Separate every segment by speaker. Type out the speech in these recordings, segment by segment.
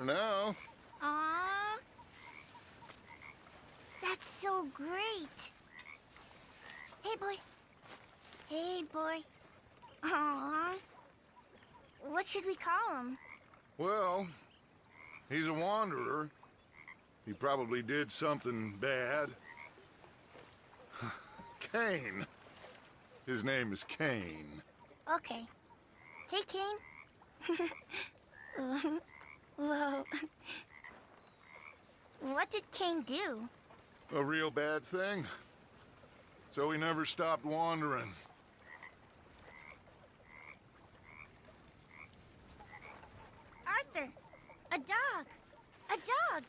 Speaker 1: for now.
Speaker 2: Aww. That's so great. Hey, boy. Hey, boy. Aww. What should we call him?
Speaker 1: Well, he's a wanderer. He probably did something bad. Cain. His name is Cain.
Speaker 2: Okay. Hey, Cain. Whoa. What did Cain do?
Speaker 1: A real bad thing. So he never stopped wandering.
Speaker 2: Arthur, a dog. A dog.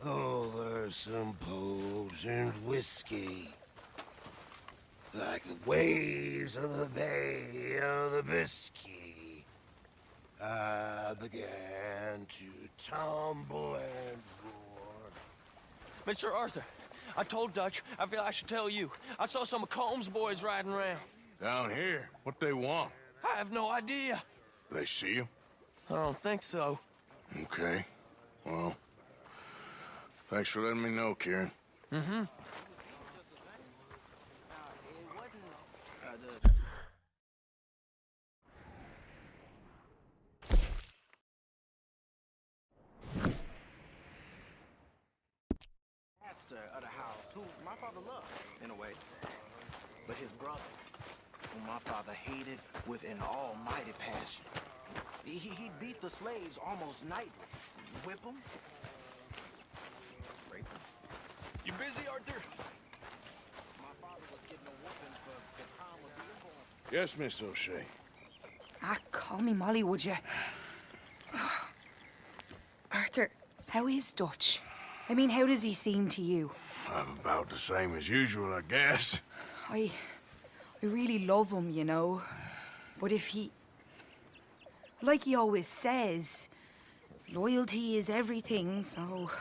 Speaker 3: Over some potent whiskey, like the waves of the Bay of the Biscay, I began to tumble and roar.
Speaker 4: Mr. Arthur, I told Dutch, I feel I should tell you. I saw some of Combs' boys riding around.
Speaker 1: Down here? What they want?
Speaker 4: I have no idea.
Speaker 1: They see you?
Speaker 4: I don't think so.
Speaker 1: Okay. Well, thanks for letting me know, Kieran.
Speaker 4: Mm-hmm.
Speaker 5: Of the house, who my father loved, in a way. But his brother, whom my father hated with an almighty passion. He'd beat the slaves almost nightly. Whip them. Rape them.
Speaker 4: You busy, Arthur?
Speaker 5: My father was getting a whooping for the time of being born.
Speaker 1: Yes, Miss O'Shea.
Speaker 6: Ah, call me Molly, would you? Arthur, how is Dutch? I mean, how does he seem to you?
Speaker 1: I'm about the same as usual, I guess.
Speaker 6: I really love him, you know. But if he... Like he always says, loyalty is everything, so...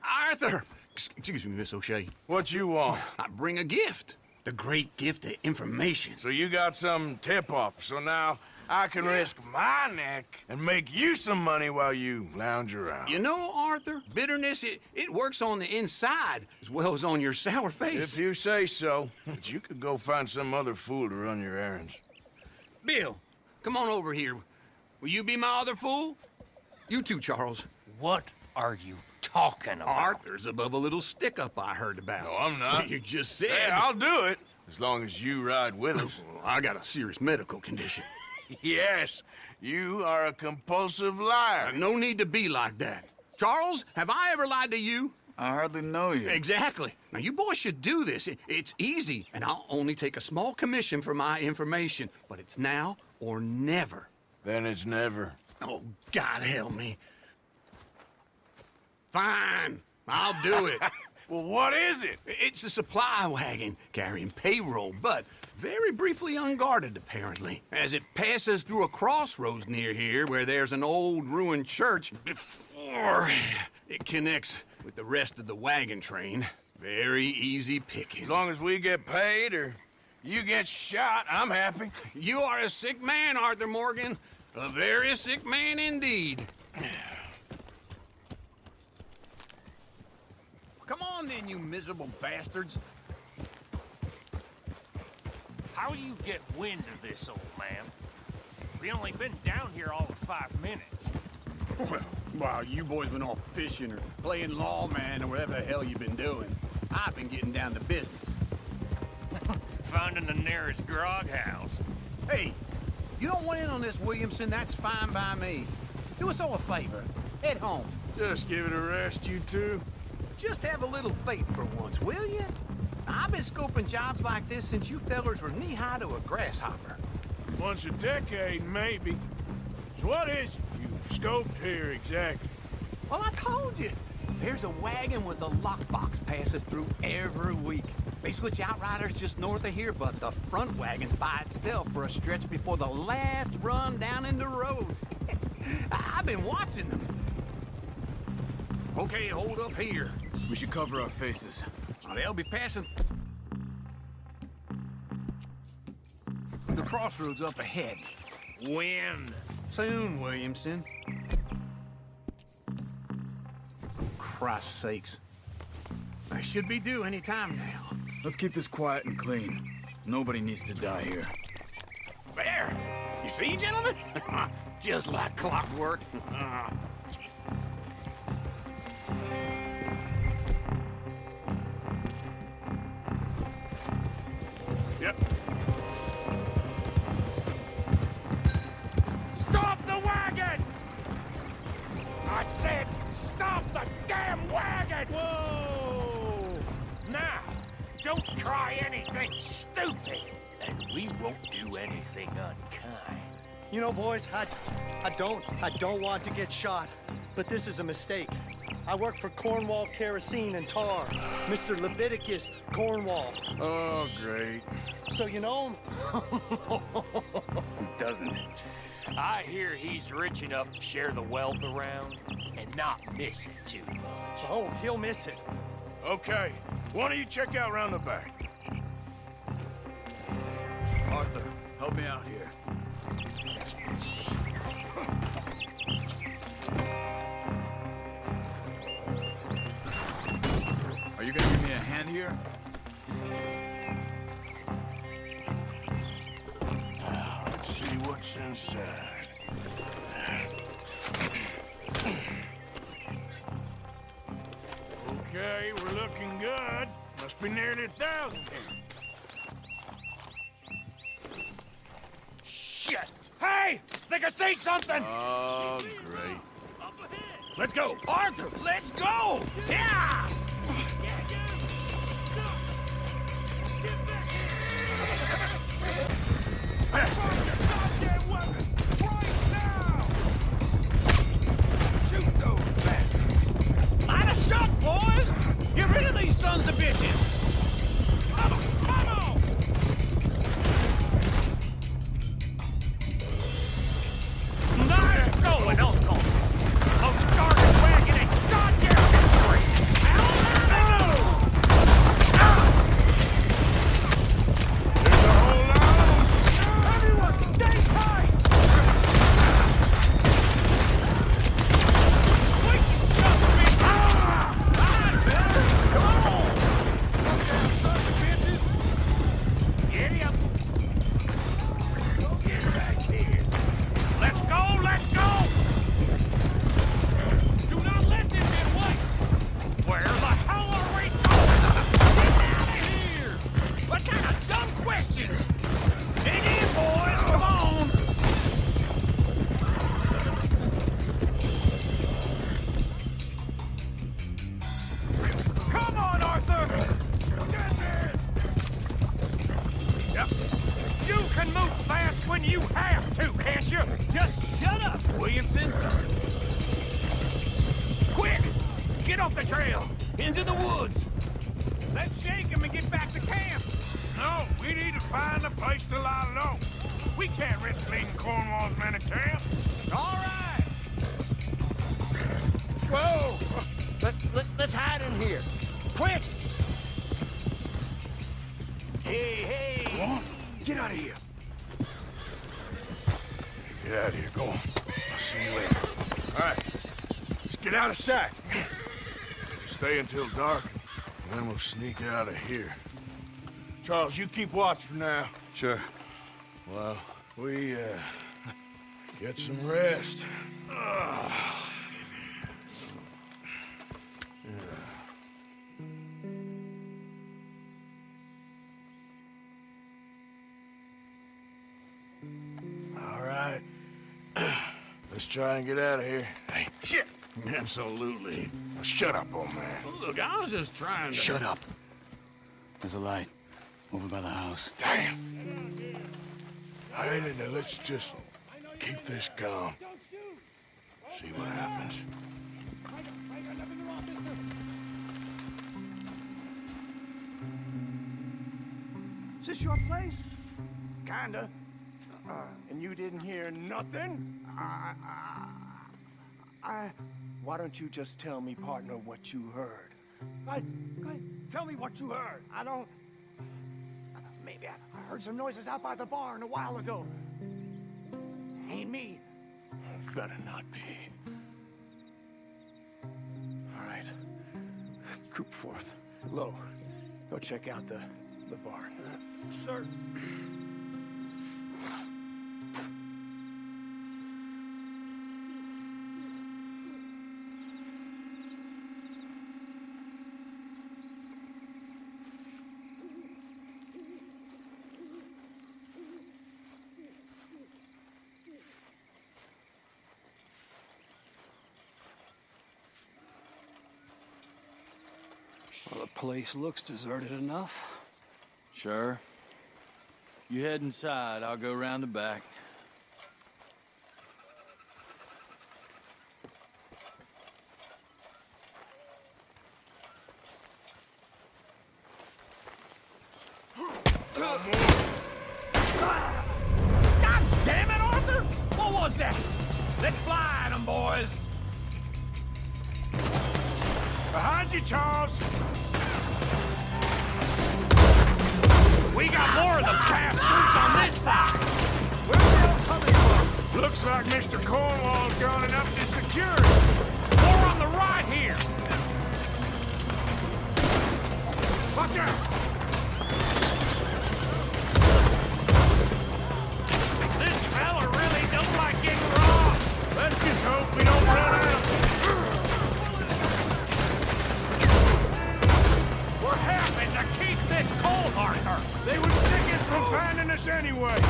Speaker 7: Arthur! Excuse me, Miss O'Shea.
Speaker 1: What you want?
Speaker 7: I bring a gift. The great gift of information.
Speaker 1: So you got some tip-off, so now I can risk my neck and make you some money while you lounge around.
Speaker 7: You know, Arthur, bitterness, it works on the inside as well as on your sour face.
Speaker 1: If you say so. But you could go find some other fool to run your errands.
Speaker 7: Bill, come on over here. Will you be my other fool? You too, Charles.
Speaker 8: What are you talking about?
Speaker 7: Arthur's above a little stick-up I heard about.
Speaker 1: No, I'm not.
Speaker 7: You just said...
Speaker 1: Hey, I'll do it, as long as you ride with us.
Speaker 7: I got a serious medical condition.
Speaker 1: Yes, you are a compulsive liar.
Speaker 7: No need to be like that. Charles, have I ever lied to you?
Speaker 9: I hardly know you.
Speaker 7: Exactly. Now, you boys should do this. It's easy, and I'll only take a small commission for my information. But it's now or never.
Speaker 1: Then it's never.
Speaker 7: Oh, God help me. Fine, I'll do it.
Speaker 1: Well, what is it?
Speaker 7: It's a supply wagon carrying payroll, but very briefly unguarded, apparently, as it passes through a crossroads near here where there's an old ruined church before it connects with the rest of the wagon train. Very easy pickings.
Speaker 1: As long as we get paid or you get shot, I'm happy.
Speaker 7: You are a sick man, Arthur Morgan. A very sick man indeed. Come on then, you miserable bastards.
Speaker 8: How do you get wind of this, old man? We only been down here all of 5 minutes.
Speaker 9: Well, while you boys been off fishing or playing lawman or whatever the hell you've been doing, I've been getting down to business.
Speaker 8: Finding the nearest grog house.
Speaker 9: Hey, you don't want in on this, Williamson, that's fine by me. Do us all a favor. Head home.
Speaker 1: Just give it a rest, you two.
Speaker 9: Just have a little faith for once, will you? I've been scoping jobs like this since you fellers were knee-high to a grasshopper.
Speaker 1: Once a decade, maybe. So what is it you've scoped here exactly?
Speaker 9: Well, I told you. There's a wagon with a lockbox passes through every week. They switch outriders just north of here, but the front wagon's by itself for a stretch before the last run down into roads. I've been watching them.
Speaker 7: Okay, hold up here.
Speaker 10: We should cover our faces.
Speaker 7: They'll be passing
Speaker 9: The crossroads up ahead.
Speaker 7: when?
Speaker 9: Soon, Williamson. Christ's sakes. I should be due any time now.
Speaker 10: Let's keep this quiet and clean. Nobody needs to die here.
Speaker 7: There! You see, gentlemen? Just like clockwork.
Speaker 1: Yep.
Speaker 8: Stop the wagon! I said, stop the damn wagon! Whoa! Now, don't try anything stupid, and we won't do anything unkind.
Speaker 11: You know, boys, I don't want to get shot, but this is a mistake. I work for Cornwall Kerosene and Tar, Mr. Leviticus Cornwall.
Speaker 1: Oh, great.
Speaker 11: So you know him?
Speaker 9: Who doesn't?
Speaker 8: I hear he's rich enough to share the wealth around and not miss it too much.
Speaker 11: Oh, he'll miss it.
Speaker 1: Okay, why don't you check out round the back?
Speaker 10: Arthur, help me out here. Are you gonna give me a hand here?
Speaker 1: Let's see what's inside. Okay, we're looking good. Must be nearly 1,000 here.
Speaker 8: Shit! Hey! Think I see something!
Speaker 1: Oh, great.
Speaker 7: Let's go! Arthur, let's go! Yeah!
Speaker 8: Goddamn weapon! Right now! Shoot those bastards!
Speaker 7: Line us up, boys! Get rid of these sons of bitches!
Speaker 8: Come on! Nice going, Uncle! Most started wagon in goddamn history!
Speaker 1: There's a whole lot.
Speaker 8: Everyone, stay tight! We can shove them Come on! Goddamn sons of bitches! Giddy up! Get back here! Let's go! Let's go! Do not let them get away! Where the hell are we going? Get out of here! What kind of dumb questions? Dig in, boys! Come on! Come on, Arthur! Get there! Yep. You can move fast when you have to, can't you?
Speaker 9: Just shut up, Williamson.
Speaker 8: Quick! Get off the trail!
Speaker 9: Into the woods.
Speaker 8: Let's shake him and get back to camp!
Speaker 1: No, we need to find a place to lie low. We can't risk leaving Cornwall's men at camp.
Speaker 8: All right!
Speaker 5: Whoa! Let's hide in here. Quick!
Speaker 8: Hey!
Speaker 1: Come on, get out of here. Get out of here, go on. I'll see you later. All right, let's get out of sight. Stay until dark, and then we'll sneak out of here. Charles, you keep watch for now.
Speaker 10: Sure.
Speaker 1: Well, we, get some rest. All right. Let's try and get out of here. Hey, shit!
Speaker 7: Absolutely.
Speaker 1: Shut up, old man.
Speaker 7: Look, I was just trying to...
Speaker 10: Shut up. There's a light over by the house.
Speaker 1: Damn. All right, then let's just keep this calm. See what happens.
Speaker 5: Is this your place? Kinda. And you didn't hear nothing?
Speaker 8: Why don't you just tell me, partner, what you heard? Tell me what you heard. I don't... Maybe I heard some noises out by the barn a while ago. Ain't me. Better not be. All right. Coop forth. Lo, go check out the barn. Sir.
Speaker 12: Well, the place looks deserted enough.
Speaker 13: Sure. You head inside, I'll go round the back.
Speaker 4: God damn it, Arthur! What was that? Let's fly at 'em, boys!
Speaker 1: Behind you, Charles!
Speaker 4: We got more of the bastards on this side!
Speaker 1: Where are they all coming from? Looks like Mr. Cornwall's gone enough to secure it.
Speaker 4: More on the right here!
Speaker 1: Watch out!
Speaker 4: This fella really don't like getting robbed!
Speaker 1: Let's just hope we don't run out.
Speaker 4: We're having to keep this cold, Arthur!
Speaker 1: They were sicking from finding us anyway.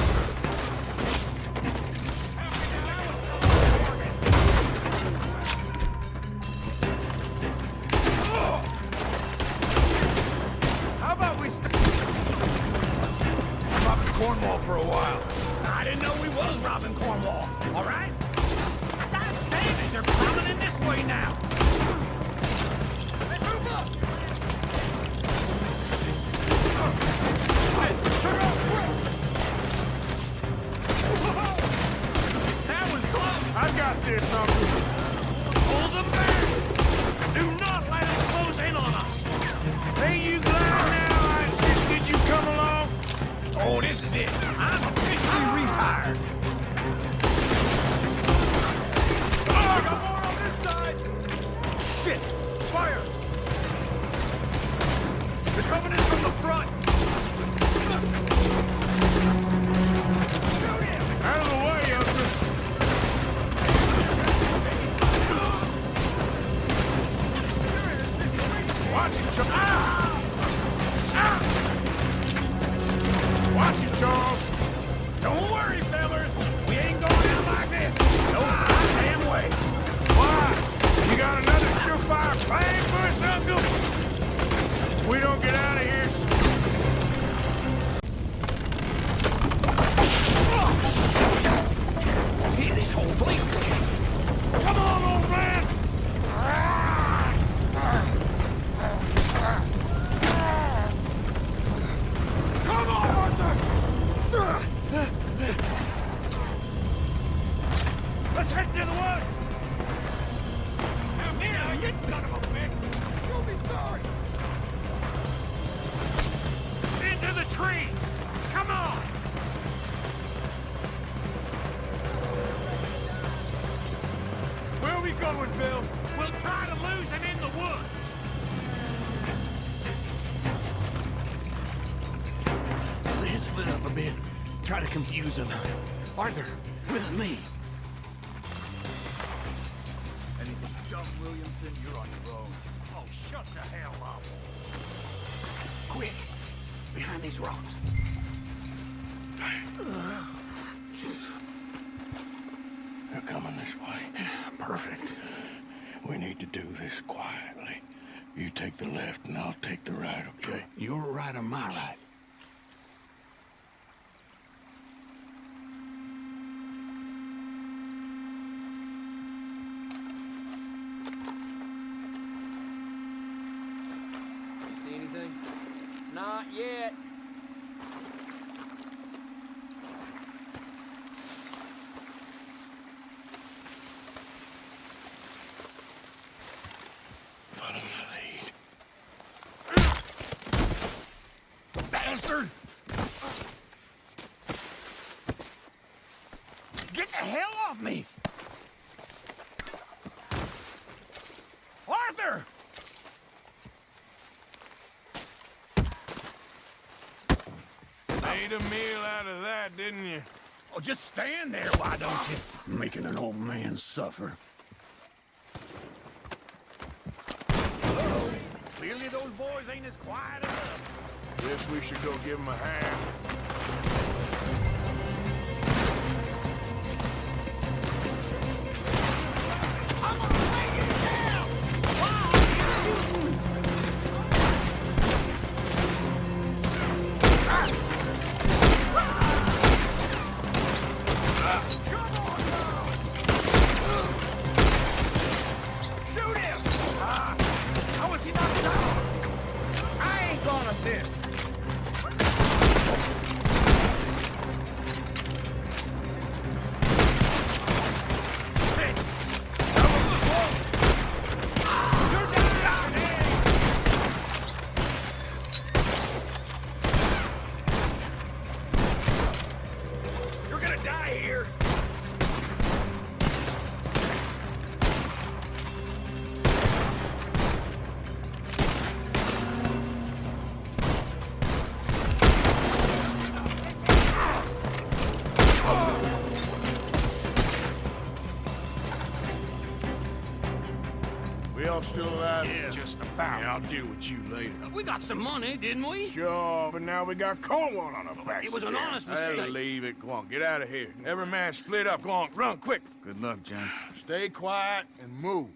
Speaker 1: How about we robbing Cornwall for a while?
Speaker 4: I didn't know we was robbing Cornwall, all right? God damn it, they're coming in this way now! Hey, move up! That was close!
Speaker 1: I got this, Uncle.
Speaker 4: Hold them back! Do not let them close in on us!
Speaker 1: Ain't you glad now I insisted you come along?
Speaker 4: Oh, this is it! I'm officially retired!
Speaker 1: I got more on this side! Shit! Fire! They're coming in from the front! Out of the way, Uncle! Watch it, Charles! Ah! Ah! Watch it, Charles!
Speaker 4: Don't worry, fellas! We ain't going out like this! No damn way!
Speaker 1: Why? You got another surefire plan for us, Uncle? If we don't get out of here soon.
Speaker 4: Here, this whole place is catching!
Speaker 1: Come on, old man! Come on, Arthur! Let's head to the woods!
Speaker 4: Now, here, you son of a bitch! You'll be sorry! Into the trees! Come on!
Speaker 1: Where are we going, Bill?
Speaker 4: We'll try to lose him in the woods!
Speaker 7: Let's split up a bit. Try to confuse them. Arthur, with me.
Speaker 1: Anything dumb, Williamson, you're on your own.
Speaker 4: Oh, shut the hell up!
Speaker 7: Quick, behind these rocks.
Speaker 3: They're coming this way.
Speaker 7: Perfect.
Speaker 3: We need to do this quietly. You take the left and I'll take the right, okay?
Speaker 7: Your right or my right?
Speaker 12: You see anything? Not yet.
Speaker 9: me! Arthur!
Speaker 1: Made a meal out of that, didn't you?
Speaker 9: Oh, just stand there, why don't you? Making an old man suffer. Uh-oh. Clearly those boys ain't as quiet enough.
Speaker 1: Guess we should go give them a hand.
Speaker 4: I'm gonna lay you down!
Speaker 8: Shoot him! How is he not down? I ain't gonna miss. Shit! That was close! You're down, Eddie! You're gonna die here!
Speaker 1: We all still alive?
Speaker 7: Yeah.
Speaker 8: Just about.
Speaker 1: Yeah, I'll deal with you later.
Speaker 7: We got some money, didn't we?
Speaker 1: Sure, but now we got Cornwall on our backs.
Speaker 7: It was an
Speaker 1: again.
Speaker 7: honest
Speaker 1: Hey,
Speaker 7: mistake.
Speaker 1: leave it. Go on, get out of here. Every man split up. Go on, run, quick.
Speaker 10: Good luck, gents.
Speaker 1: Stay quiet and move.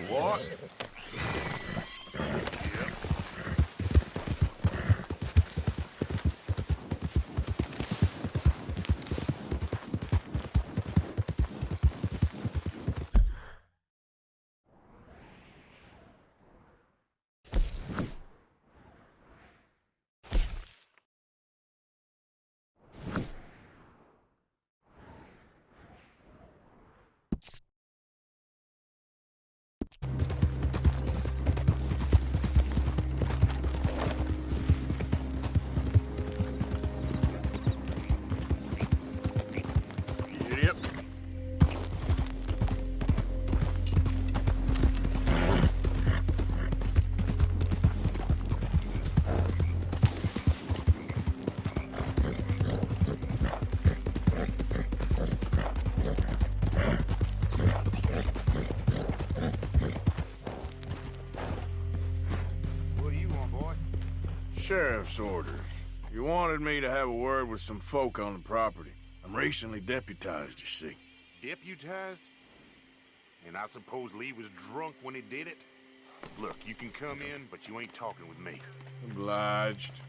Speaker 1: What? Yep.
Speaker 8: What do you want, boy?
Speaker 1: Sheriff's orders. You wanted me to have a word with some folk on the property. I'm recently deputized, you see.
Speaker 14: Deputized? And I suppose Lee was drunk when he did it? Look, you can come in, but you ain't talking with me.
Speaker 1: Obliged.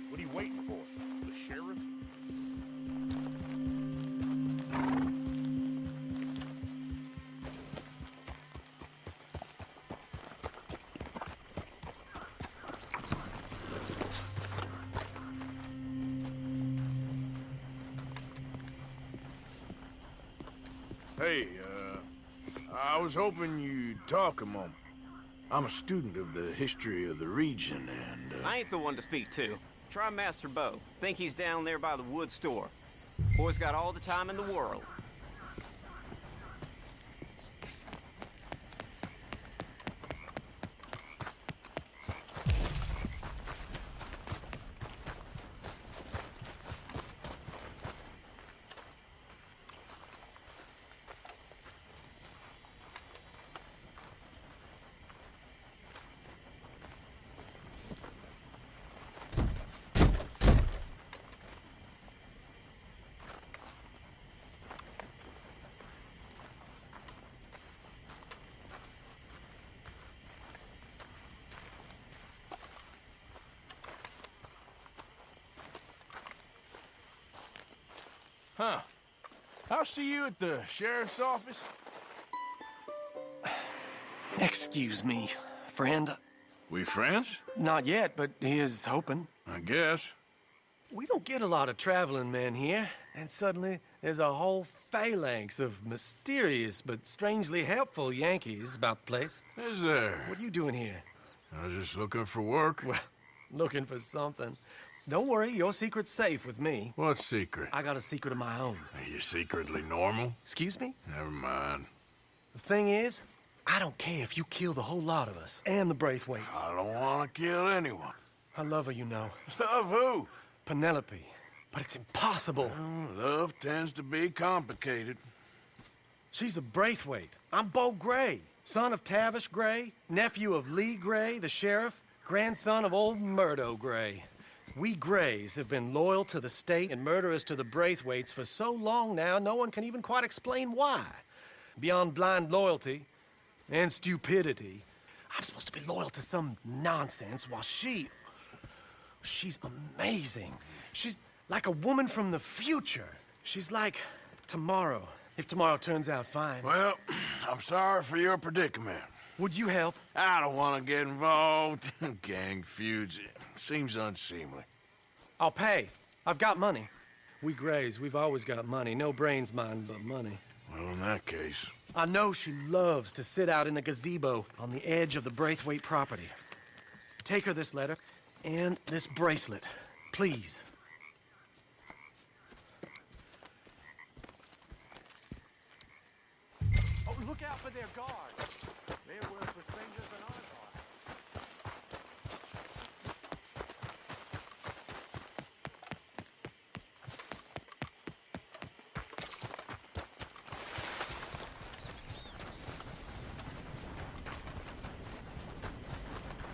Speaker 14: What are you waiting for? The sheriff?
Speaker 1: Hey, I was hoping you'd talk a moment. I'm a student of the history of the region, and,
Speaker 15: I ain't the one to speak to. Try Master Bo. Think he's down there by the wood store. Boy's got all the time in the world.
Speaker 1: Huh. I'll see you at the sheriff's office.
Speaker 11: Excuse me, friend.
Speaker 1: We friends?
Speaker 11: Not yet, but he is hoping.
Speaker 1: I guess.
Speaker 11: We don't get a lot of traveling men here, and suddenly there's a whole phalanx of mysterious but strangely helpful Yankees about the place.
Speaker 1: Is there?
Speaker 11: What are you doing here?
Speaker 1: I was just looking for work.
Speaker 11: Well, looking for something. Don't worry, your secret's safe with me.
Speaker 1: What secret?
Speaker 11: I got a secret of my own.
Speaker 1: Are you secretly normal?
Speaker 11: Excuse me?
Speaker 1: Never mind.
Speaker 11: The thing is, I don't care if you kill the whole lot of us and the Braithwaites.
Speaker 1: I don't want to kill anyone.
Speaker 11: I love her, you know.
Speaker 1: Love who?
Speaker 11: Penelope. But it's impossible.
Speaker 1: Well, love tends to be complicated.
Speaker 11: She's a Braithwaite. I'm Bo Gray, son of Tavish Gray, nephew of Lee Gray, the sheriff, grandson of old Murdo Gray. We Grays have been loyal to the state and murderous to the Braithwaites for so long now, no one can even quite explain why. Beyond blind loyalty and stupidity, I'm supposed to be loyal to some nonsense while she's amazing. She's like a woman from the future. She's like tomorrow, if tomorrow turns out fine.
Speaker 1: Well, I'm sorry for your predicament.
Speaker 11: Would you help?
Speaker 1: I don't want to get involved in gang feuds. It seems unseemly.
Speaker 11: I'll pay. I've got money. We Grays, we've always got money. No brains, mind, but money.
Speaker 1: Well, in that case...
Speaker 11: I know she loves to sit out in the gazebo on the edge of the Braithwaite property. Take her this letter and this bracelet, please. Oh, look out for their guards. They're worse for strangers than ours are.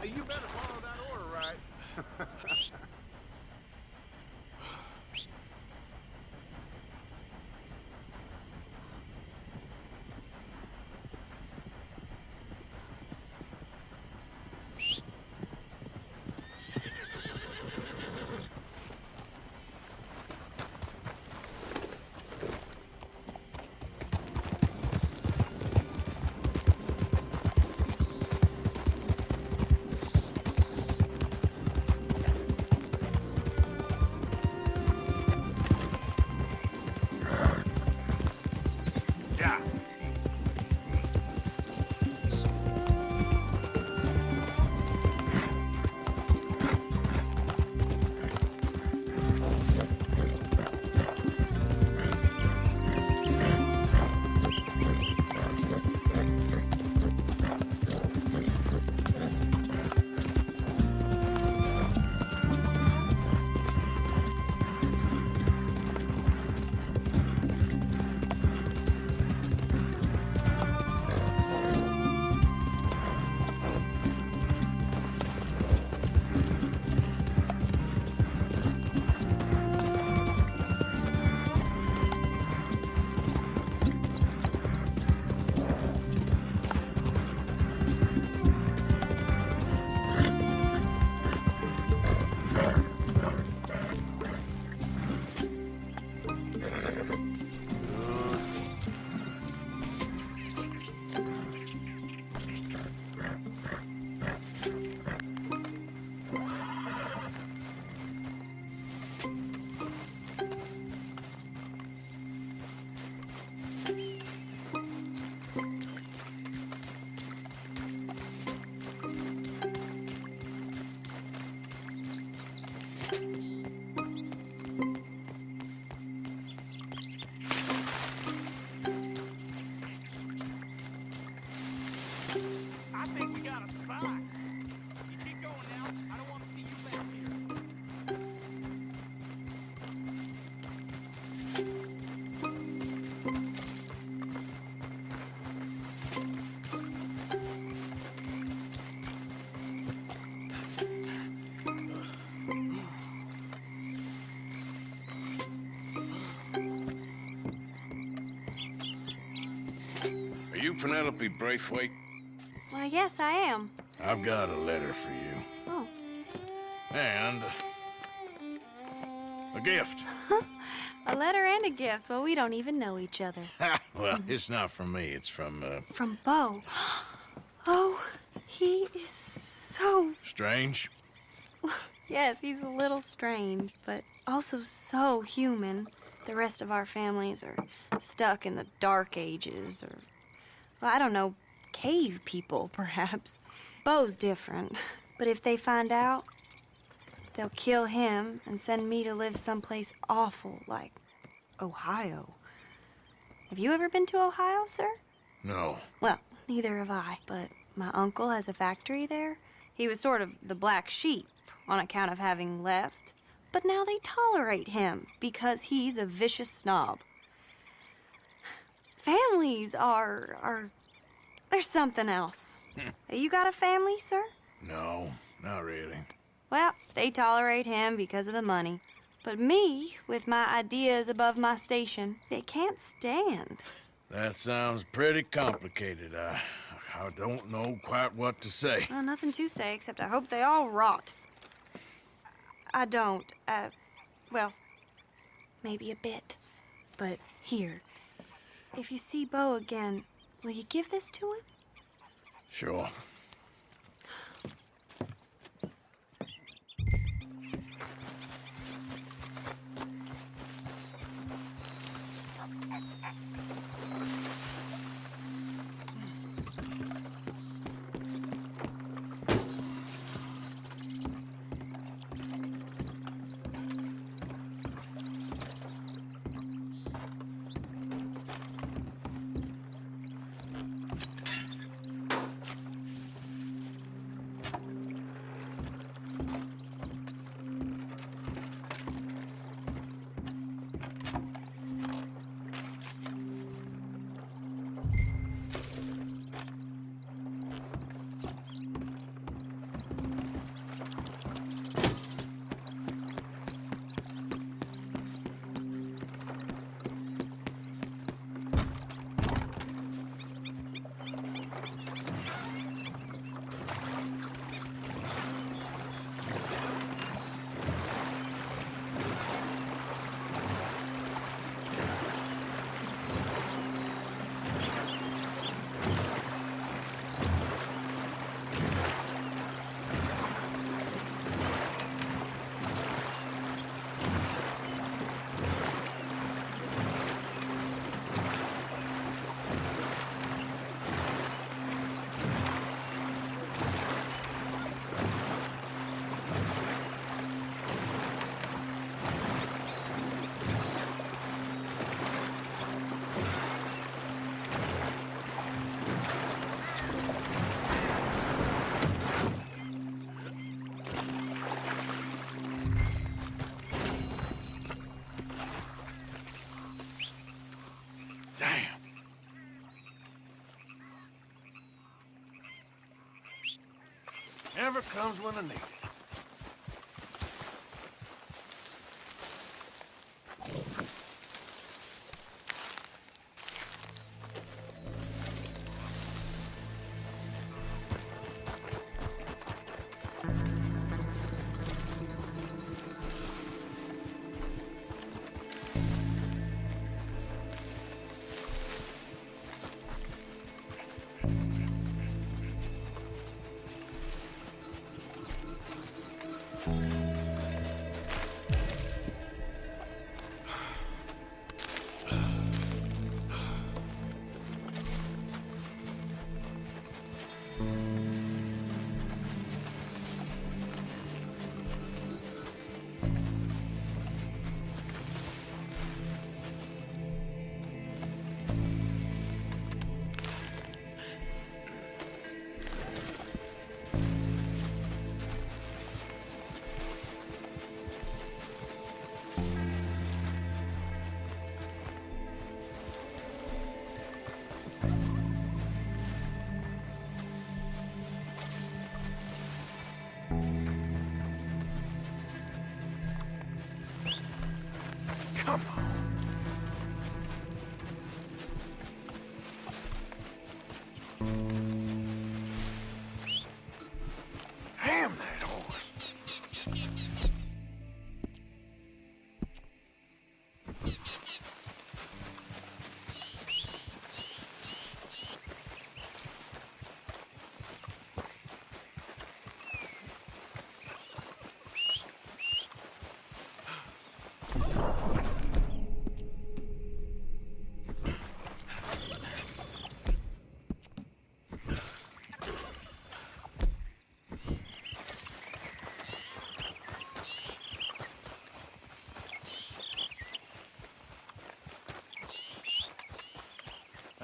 Speaker 14: Hey, you better follow that order, right?
Speaker 3: Penelope Braithwaite?
Speaker 16: Why, yes, I am.
Speaker 3: I've got a letter for you.
Speaker 16: Oh.
Speaker 3: And a gift.
Speaker 16: A letter and a gift. Well, we don't even know each other.
Speaker 3: Well, it's not from me. It's from,
Speaker 16: From Bo. Oh, he is so...
Speaker 3: Strange?
Speaker 16: Yes, he's a little strange, but also so human. The rest of our families are stuck in the dark ages, or, well, I don't know, cave people, perhaps. Bo's different, but if they find out, they'll kill him and send me to live someplace awful like Ohio. Have you ever been to Ohio, sir?
Speaker 3: No.
Speaker 16: Well, neither have I, but my uncle has a factory there. He was sort of the black sheep on account of having left, but now they tolerate him because he's a vicious snob. Families are there's something else. You got a family, sir?
Speaker 3: No, not really.
Speaker 16: Well, they tolerate him because of the money. But me, with my ideas above my station, they can't stand.
Speaker 3: That sounds pretty complicated. I don't know quite what to say.
Speaker 16: Well, nothing to say, except I hope they all rot. I don't, well, maybe a bit. But here, if you see Bo again, will you give this to him?
Speaker 3: Sure. Damn. Never comes when I need it. Come on.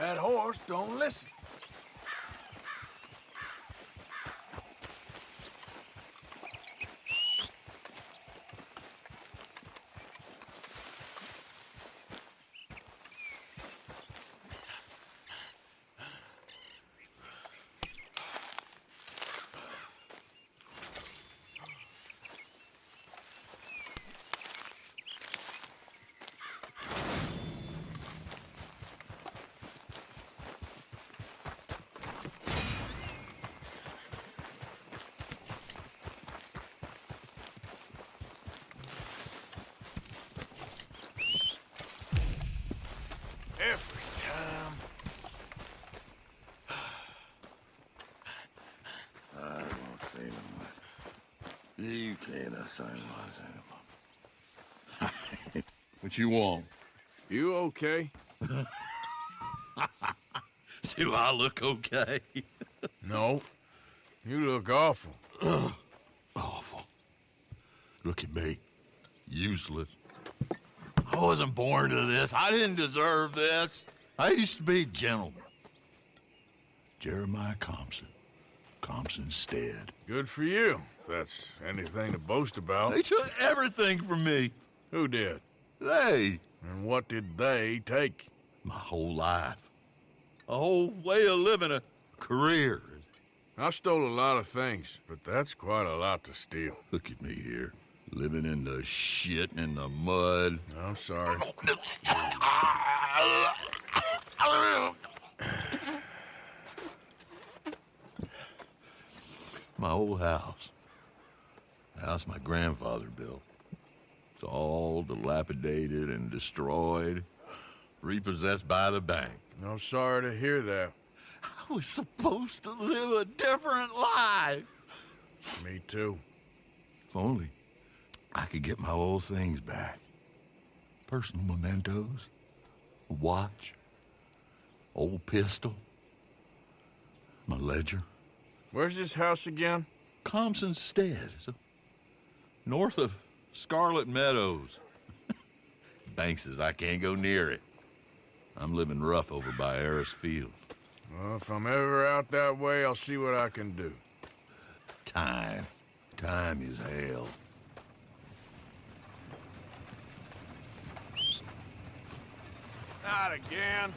Speaker 1: That horse don't listen. Every time.
Speaker 3: I won't say no more. You can't say much. What you want?
Speaker 1: You okay?
Speaker 3: Do I look okay?
Speaker 1: No. You look awful.
Speaker 3: Awful. Look at me. Useless. I wasn't born to this. I didn't deserve this. I used to be a gentleman. Jeremiah Compson. Compson Stead.
Speaker 1: Good for you, if that's anything to boast about.
Speaker 3: They took everything from me.
Speaker 1: Who did?
Speaker 3: They.
Speaker 1: And what did they take?
Speaker 3: My whole life. A whole way of living, a career.
Speaker 1: I stole a lot of things, but that's quite a lot to steal.
Speaker 3: Look at me here. Living in the shit and the mud.
Speaker 1: I'm sorry.
Speaker 3: My old house. The house my grandfather built. It's all dilapidated and destroyed. Repossessed by the bank.
Speaker 1: I'm sorry to hear that.
Speaker 3: I was supposed to live a different life.
Speaker 1: Me too.
Speaker 3: If only I could get my old things back. Personal mementos, a watch, old pistol, my ledger.
Speaker 1: Where's this house again?
Speaker 3: Compson Stead, north of Scarlet Meadows. Bank says I can't go near it. I'm living rough over by Harris Field.
Speaker 1: Well, if I'm ever out that way, I'll see what I can do.
Speaker 3: Time. Time is hell.
Speaker 1: Not again.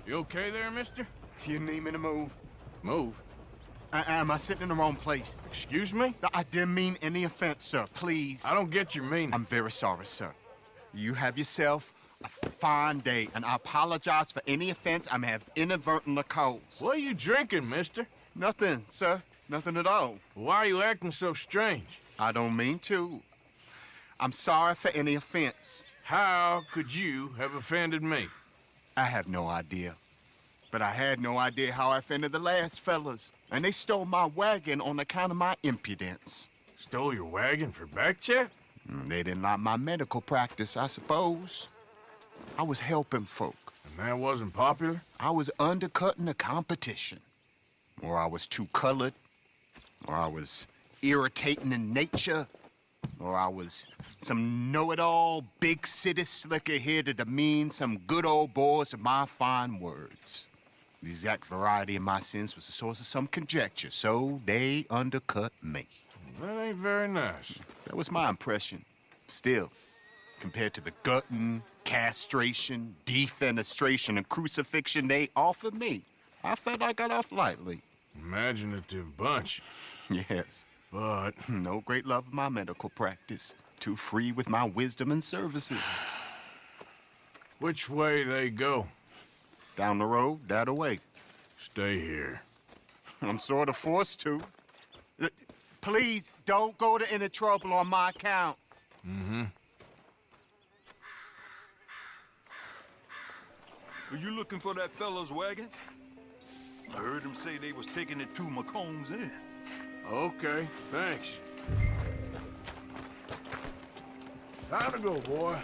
Speaker 1: You okay there, mister?
Speaker 17: You need me to move?
Speaker 1: Move?
Speaker 17: Am I sitting in the wrong place?
Speaker 1: Excuse me?
Speaker 17: I didn't mean any offense, sir. Please.
Speaker 1: I don't get your meaning.
Speaker 17: I'm very sorry, sir. You have yourself a fine day, and I apologize for any offense I may have inadvertently caused.
Speaker 1: What are you drinking, mister?
Speaker 17: Nothing, sir. Nothing at all.
Speaker 1: Why are you acting so strange?
Speaker 17: I don't mean to. I'm sorry for any offense.
Speaker 1: How could you have offended me?
Speaker 17: I have no idea. But I had no idea how I offended the last fellas. And they stole my wagon on account of my impudence.
Speaker 1: Stole your wagon for back check?
Speaker 17: They didn't like my medical practice, I suppose. I was helping folk.
Speaker 1: And that wasn't popular?
Speaker 17: I was undercutting the competition. Or I was too colored. Or I was irritating in nature. Or I was some know-it-all, big city slicker here to demean some good old boys of my fine words. The exact variety of my sins was the source of some conjecture, so they undercut me.
Speaker 1: That ain't very nice.
Speaker 17: That was my impression. Still, compared to the gutting, castration, defenestration, and crucifixion they offered me, I felt I got off lightly.
Speaker 1: Imaginative bunch.
Speaker 17: Yes.
Speaker 1: But
Speaker 17: no great love of my medical practice. Too free with my wisdom and services.
Speaker 1: Which way they go?
Speaker 17: Down the road, that away.
Speaker 1: Stay here.
Speaker 17: I'm sort of forced to. Please, don't go to any trouble on my account.
Speaker 1: Mm-hmm.
Speaker 18: Are you looking for that fellow's wagon? I heard him say they was taking it to McComb's Inn.
Speaker 1: Okay, thanks. Time to go, boy.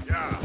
Speaker 1: Yeah.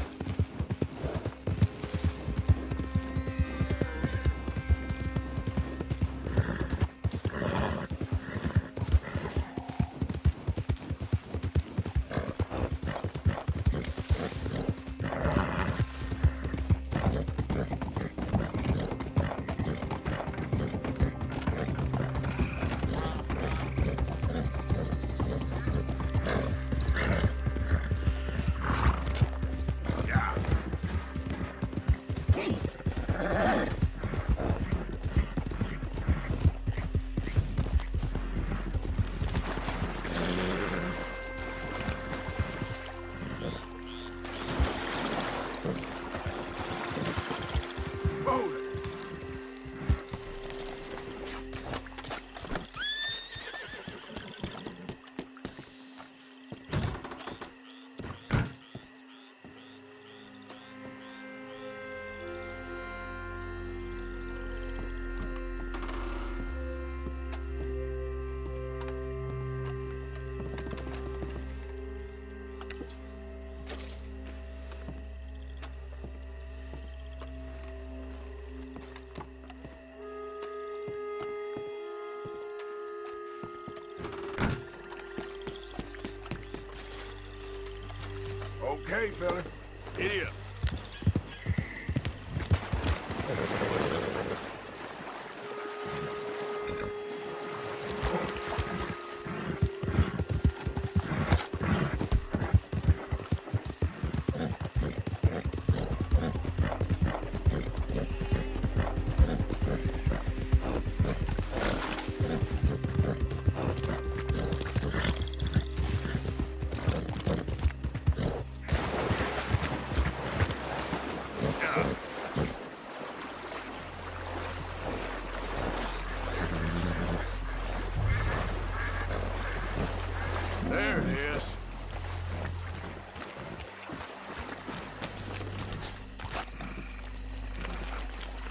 Speaker 1: Okay, fella. Giddy up. There it is.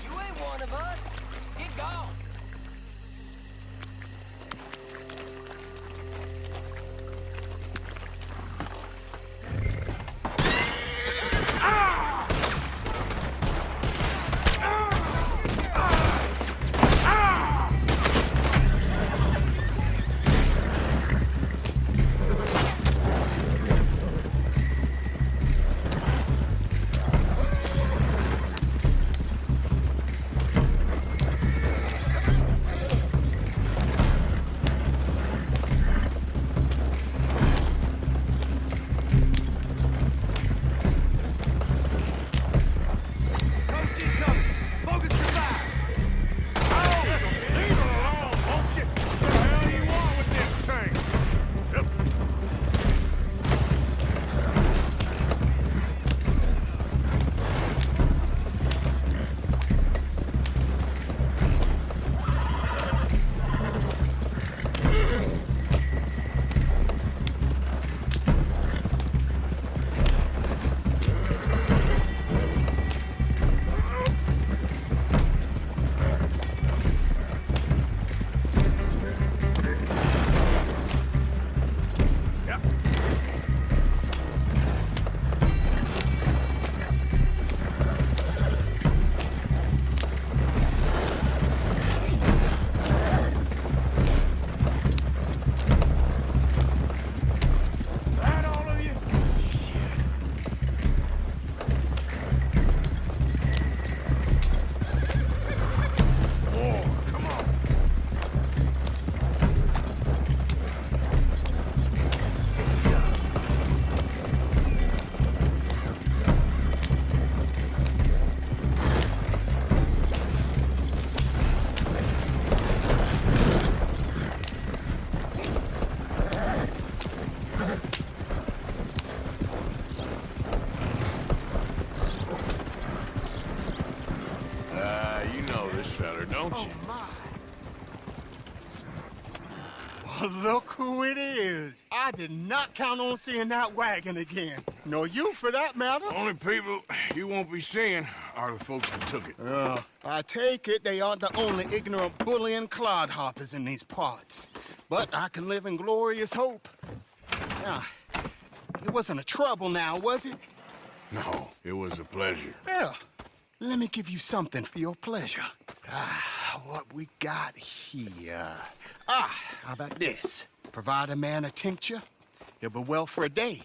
Speaker 4: You ain't one of us. Get gone. You know this feller, don't you?
Speaker 5: Oh, my.
Speaker 17: Oh, look who it is. I did not count on seeing that wagon again. Nor you, for that matter.
Speaker 1: Only people you won't be seeing are the folks that took it.
Speaker 17: I take it they aren't the only ignorant bullying clodhoppers in these parts. But I can live in glorious hope. Now, it wasn't a trouble now, was it?
Speaker 1: No, it was a pleasure.
Speaker 17: Yeah. Let me give you something for your pleasure. What we got here? How about this? Provide a man a tincture, he'll be well for a day.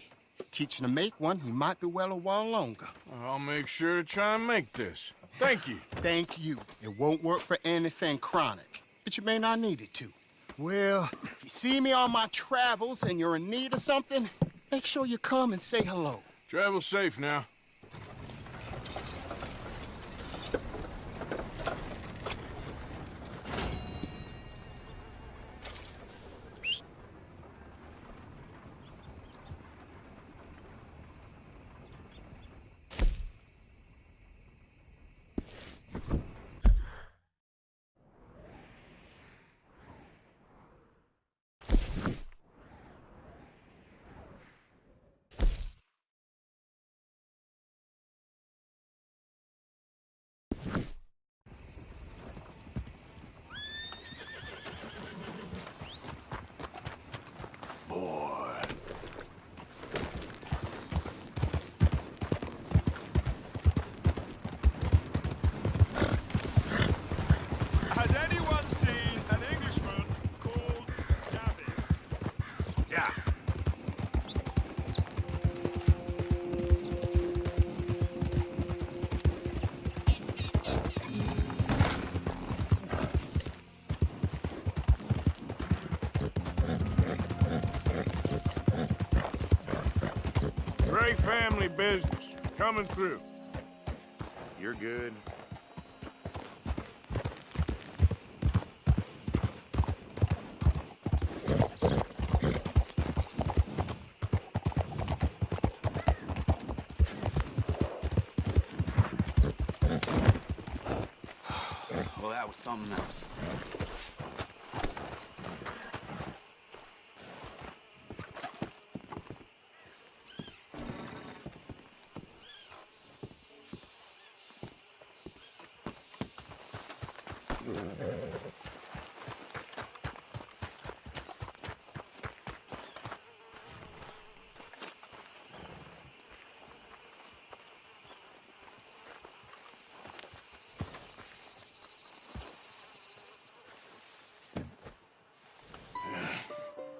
Speaker 17: Teach him to make one, he might be well a while longer.
Speaker 1: I'll make sure to try and make this. Thank you.
Speaker 17: Thank you. It won't work for anything chronic, but you may not need it to. Well, if you see me on my travels and you're in need of something, make sure you come and say hello.
Speaker 1: Travel safe now.
Speaker 18: Has anyone seen an Englishman called David?
Speaker 1: Yeah. Gray family business. Coming through.
Speaker 14: You're good.
Speaker 9: Well, that was something else.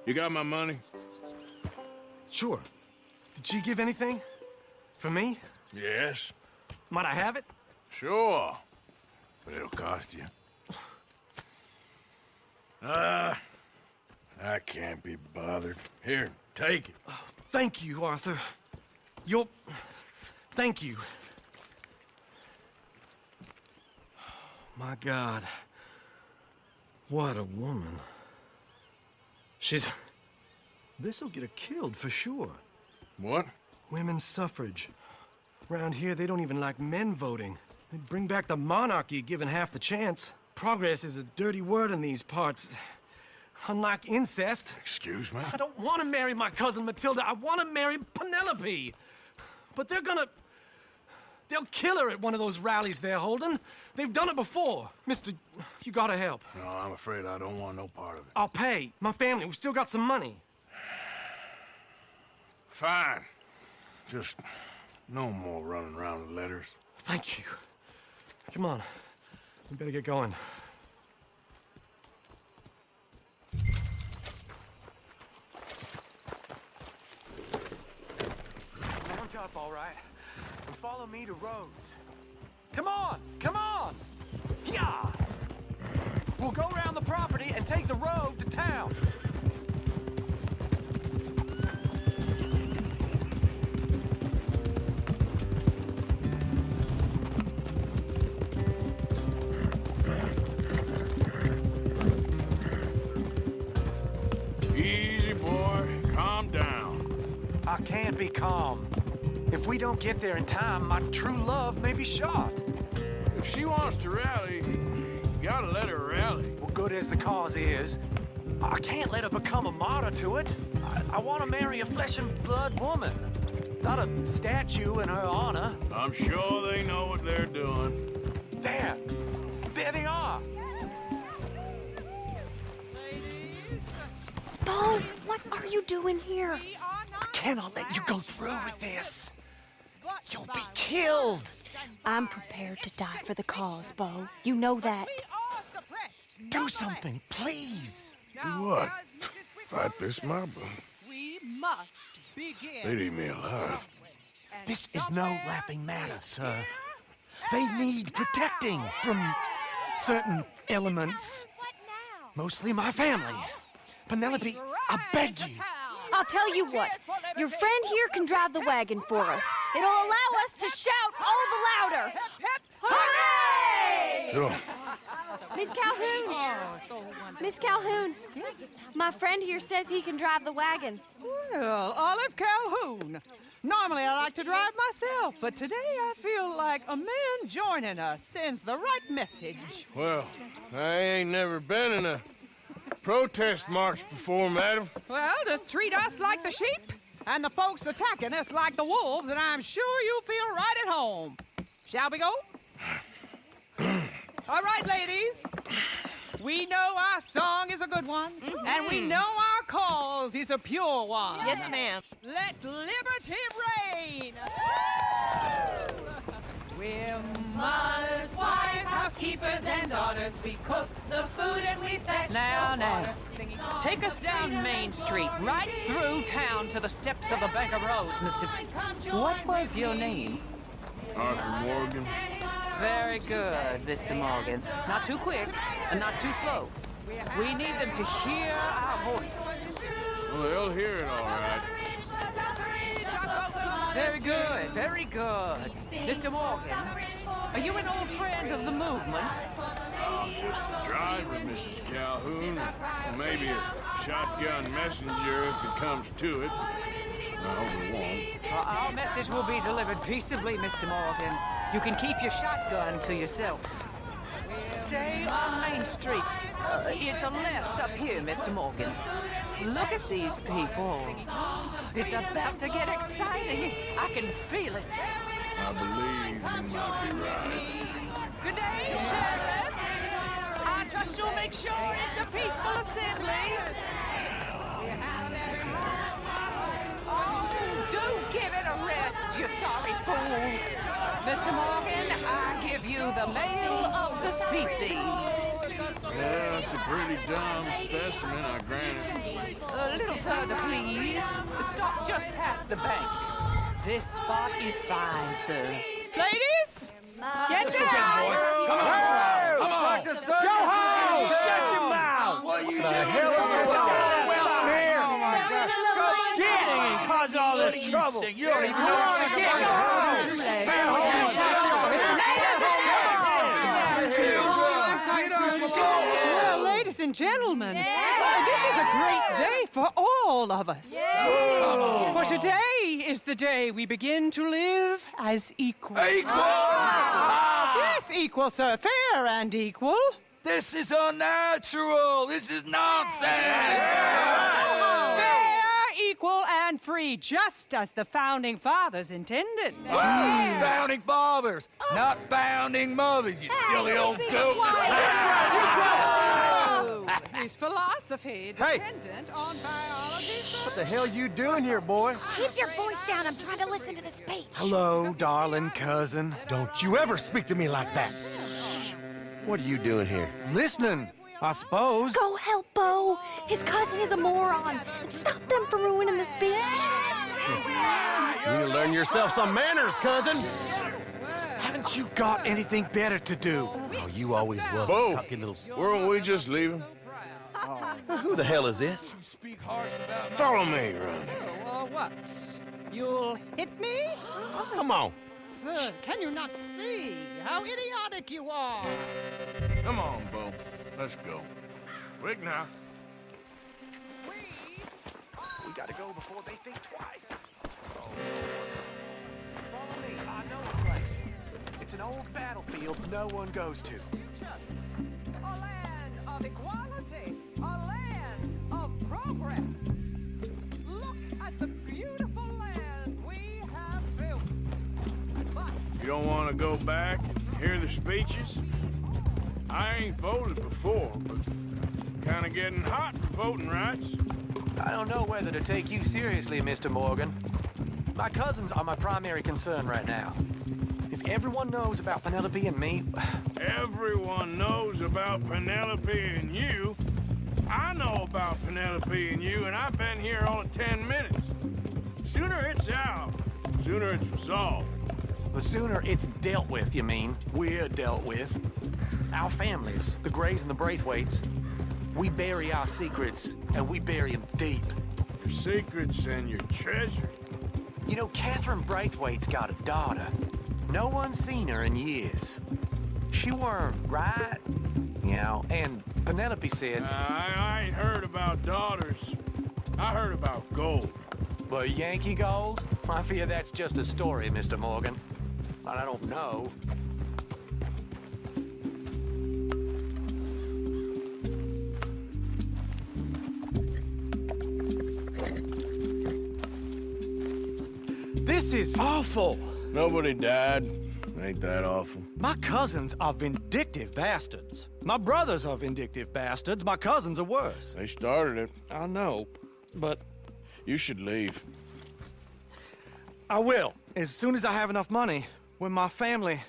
Speaker 1: You got my money?
Speaker 11: Sure. Did she give anything? For me?
Speaker 1: Yes.
Speaker 11: Might I have it?
Speaker 1: Sure. But it'll cost you. I can't be bothered. Here, take it.
Speaker 11: Oh, thank you, Arthur. Thank you. My God. What a woman. This'll get her killed for sure.
Speaker 1: What?
Speaker 11: Women's suffrage. Around here, they don't even like men voting. They'd bring back the monarchy given half the chance. Progress is a dirty word in these parts. Unlike incest.
Speaker 1: Excuse me?
Speaker 11: I don't want to marry my cousin Matilda. I want to marry Penelope. But they'll kill her at one of those rallies they're holding. They've done it before. Mister, you gotta help.
Speaker 1: No, I'm afraid I don't want no part of it.
Speaker 11: I'll pay. My family, we've still got some money.
Speaker 1: Fine. Just no more running around with letters.
Speaker 11: Thank you. Come on. We better get going.
Speaker 5: Mount up, all right, and follow me to Rhodes. Come on! Come on! Yeah! We'll go around the property and take the road to town.
Speaker 1: Easy, boy. Calm down.
Speaker 5: I can't be calm. If we don't get there in time, my true love may be shot.
Speaker 1: If she wants to rally, you gotta let her rally.
Speaker 5: Well, good as the cause is, I can't let her become a martyr to it. I want to marry a flesh and blood woman, not a statue in her honor.
Speaker 1: I'm sure they know what they're doing.
Speaker 5: There they are.
Speaker 16: Bo, what are you doing here?
Speaker 5: I cannot let you go through with this. You'll be killed.
Speaker 16: I'm prepared to die for the cause, Bo. You know that.
Speaker 5: Do something, please.
Speaker 1: Do what? Fight this mob?
Speaker 19: We must begin.
Speaker 1: They'd eat me alive.
Speaker 5: This is no laughing matter, sir. They need protecting from certain elements. Mostly my family. Penelope, I beg you.
Speaker 16: I'll tell you what. Your friend here can drive the wagon for us. It'll allow us to shout all the louder. Hooray!
Speaker 1: Sure.
Speaker 16: Miss Calhoun! Miss Calhoun! My friend here says he can drive the wagon.
Speaker 19: Well, Olive Calhoun. Normally I like to drive myself, but today I feel like a man joining us sends the right message.
Speaker 1: Well, I ain't never been in a protest march before, madam.
Speaker 19: Well, just treat us like the sheep, and the folks attacking us like the wolves, and I'm sure you'll feel right at home. Shall we go? All right, ladies. We know our song is a good one, and we know our cause is a pure one.
Speaker 20: Yes, ma'am.
Speaker 19: Let liberty reign! We're mothers, wives, housekeepers, and daughters. We cook the food and we fetch
Speaker 9: Now. Take us down Main Street, right through town to the steps of the Bank of Rhodes, Mr. What was your name?
Speaker 1: Arthur Morgan.
Speaker 9: Very good, Mr. Morgan. Not too quick and not too slow. We need them to hear our voice.
Speaker 1: Well, they'll hear it all right.
Speaker 9: Very good, very good. Mr. Morgan, are you an old friend of the movement?
Speaker 1: I'm just a driver, Mrs. Calhoun. And maybe a shotgun messenger if it comes to it. I hope it won't.
Speaker 9: Well, our message will be delivered peaceably, Mr. Morgan. You can keep your shotgun to yourself. Stay on Main Street. It's a left up here, Mr. Morgan. Look at these people. It's about to get exciting. I can feel it.
Speaker 1: I believe you might be right.
Speaker 19: Good day, Sheriff. I trust you'll make sure it's a peaceful assembly.
Speaker 9: Oh, do give it a rest, you sorry fool. Mr. Morgan, I give you the male of the species.
Speaker 1: Yeah, that's a pretty dumb specimen, I grant it.
Speaker 9: A little further, please. Stop just past the bank. This spot is fine, sir.
Speaker 19: Ladies, get down!
Speaker 4: Come on! Like the circus.
Speaker 19: Go home!
Speaker 4: Shut your mouth! What are you doing? The hell is going on? Well, here! Oh my God! Shit! Ain't causing all this trouble. You don't even know what you're doing.
Speaker 19: Well, ladies and gentlemen, this is a great day for all of us. For today is the day we begin to live as equals.
Speaker 4: Equal?
Speaker 19: Yes, equal, sir. Fair and equal.
Speaker 4: This is unnatural. This is nonsense.
Speaker 19: Fair, equal, and free, just as the Founding Fathers intended.
Speaker 4: Founding fathers, not founding mothers, you silly old goat.
Speaker 19: His philosophy dependent on biology.
Speaker 11: What the hell you doing here, boy?
Speaker 2: Keep your voice down. I'm trying to listen to the speech.
Speaker 11: Hello, darling cousin. Don't you ever speak to me like that. What are you doing here? Listening, I suppose.
Speaker 16: Go help Bo. His cousin is a moron. And stop them from ruining the speech.
Speaker 11: You need to learn yourself some manners, cousin. Haven't you got anything better to do? Oh, you always was
Speaker 1: Bo,
Speaker 11: a cocky little...
Speaker 1: weren't we just leaving?
Speaker 11: Who the hell is this?
Speaker 1: Follow me, Ron.
Speaker 19: What? You'll hit me?
Speaker 11: Come on.
Speaker 19: Sir, can you not see how idiotic you are?
Speaker 1: Come on, Bo. Let's go. Quick now.
Speaker 5: We gotta go before they think twice. Follow me. I know a place. It's an old battlefield no one goes to.
Speaker 19: A land of equality. A land progress. Look at the beautiful land we have built. But
Speaker 1: You don't want to go back and hear the speeches? I ain't voted before, but kind of getting hot for voting rights.
Speaker 5: I don't know whether to take you seriously, Mr. Morgan. My cousins are my primary concern right now. If everyone knows about Penelope and me...
Speaker 1: Everyone knows about Penelope and you. I know about Penelope and you, and I've been here all of 10 minutes. Sooner it's out, sooner it's resolved.
Speaker 5: The sooner it's dealt with, you mean? We're dealt with. Our families, the Grays and the Braithwaites, we bury our secrets, and we bury them deep.
Speaker 1: Your secrets and your treasure.
Speaker 5: You know, Catherine Braithwaite's got a daughter. No one's seen her in years. She weren't right, you know, and Penelope said...
Speaker 1: I ain't heard about daughters. I heard about gold.
Speaker 5: Well, Yankee gold? I fear that's just a story, Mr. Morgan. But I don't know.
Speaker 11: This is awful.
Speaker 1: Nobody died. Ain't that awful?
Speaker 11: My cousins are vindictive bastards. My brothers are vindictive bastards. My cousins are worse.
Speaker 1: They started it.
Speaker 11: I know, but...
Speaker 1: You should leave.
Speaker 11: I will, as soon as I have enough money. When my family...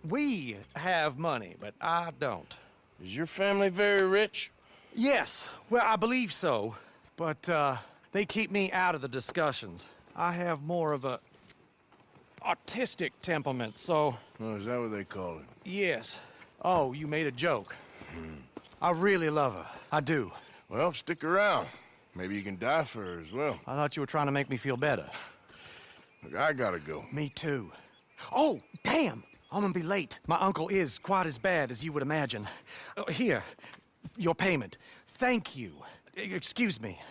Speaker 11: We have money, but I don't.
Speaker 1: Is your family very rich?
Speaker 11: Yes, well, I believe so. But, they keep me out of the discussions. I have more of a... artistic temperament, so...
Speaker 1: Oh, is that what they call it?
Speaker 11: Yes. Oh, you made a joke. I really love her. I do.
Speaker 1: Well, stick around. Maybe you can die for her as well.
Speaker 11: I thought you were trying to make me feel better.
Speaker 1: Look, I gotta go.
Speaker 11: Me too. Oh, damn! I'm gonna be late. My uncle is quite as bad as you would imagine. Here, your payment. Thank you. Excuse me.